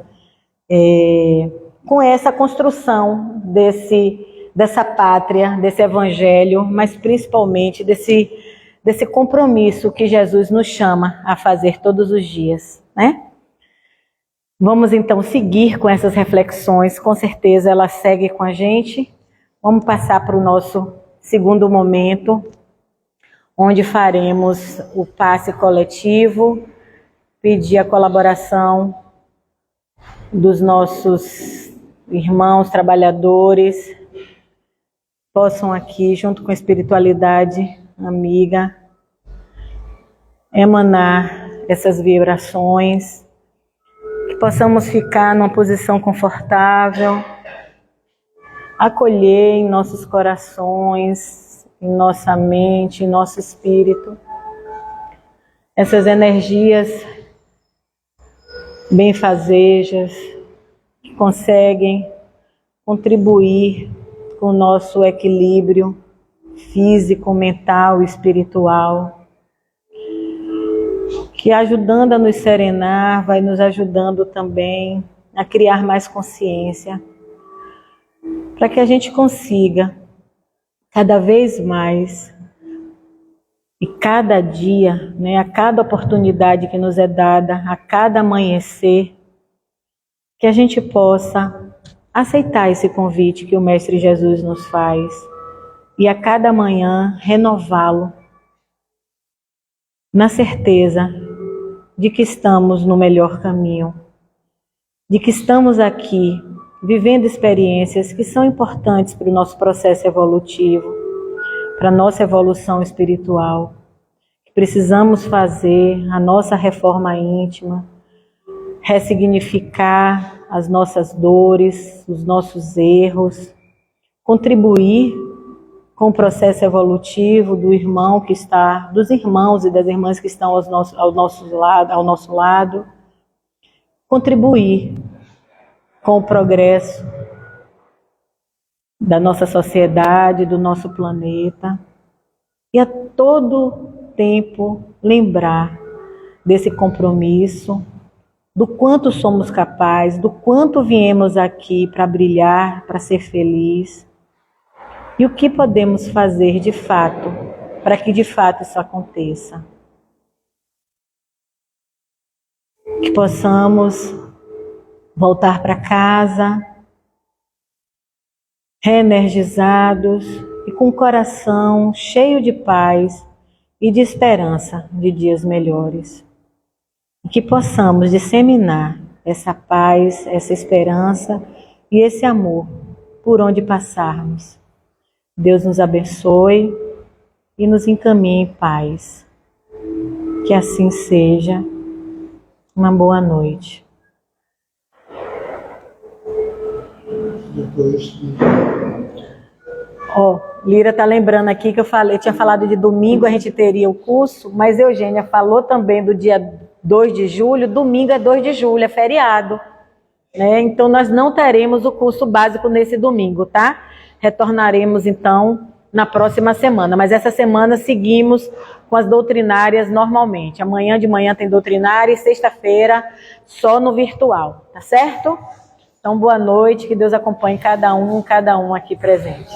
com essa construção dessa pátria, desse evangelho, mas principalmente desse compromisso que Jesus nos chama a fazer todos os dias, né? Vamos então seguir com essas reflexões, com certeza ela segue com a gente. Vamos passar para o nosso segundo momento, onde faremos o passe coletivo, pedir a colaboração dos nossos irmãos trabalhadores, possam aqui, junto com a espiritualidade amiga, emanar essas vibrações, que possamos ficar numa posição confortável, acolher em nossos corações, em nossa mente, em nosso espírito, essas energias benfazejas que conseguem contribuir com o nosso equilíbrio físico, mental e espiritual, que ajudando a nos serenar, vai nos ajudando também a criar mais consciência, para que a gente consiga cada vez mais e cada dia, né, a cada oportunidade que nos é dada, a cada amanhecer, que a gente possa aceitar esse convite que o Mestre Jesus nos faz e a cada manhã renová-lo na certeza de que estamos no melhor caminho, de que estamos aqui vivendo experiências que são importantes para o nosso processo evolutivo, para a nossa evolução espiritual, que precisamos fazer a nossa reforma íntima, ressignificar as nossas dores, os nossos erros, contribuir com o processo evolutivo do irmão que está, dos irmãos e das irmãs que estão ao nosso lado, contribuir com o progresso da nossa sociedade, do nosso planeta, e a todo tempo lembrar desse compromisso, do quanto somos capazes, do quanto viemos aqui para brilhar, para ser feliz, e o que podemos fazer de fato, para que de fato isso aconteça. Que possamos voltar para casa, reenergizados e com o coração cheio de paz e de esperança de dias melhores. E que possamos disseminar essa paz, essa esperança e esse amor por onde passarmos. Deus nos abençoe e nos encaminhe em paz. Que assim seja. Uma boa noite. Lira está lembrando aqui que eu tinha falado de domingo, a gente teria o curso, mas Eugênia falou também do dia 2 de julho, domingo é 2 de julho, é feriado, né? Então nós não teremos o curso básico nesse domingo, tá? Retornaremos então na próxima semana, mas essa semana seguimos com as doutrinárias normalmente. Amanhã de manhã tem doutrinária e sexta-feira só no virtual, tá certo? Então boa noite, que Deus acompanhe cada um aqui presente.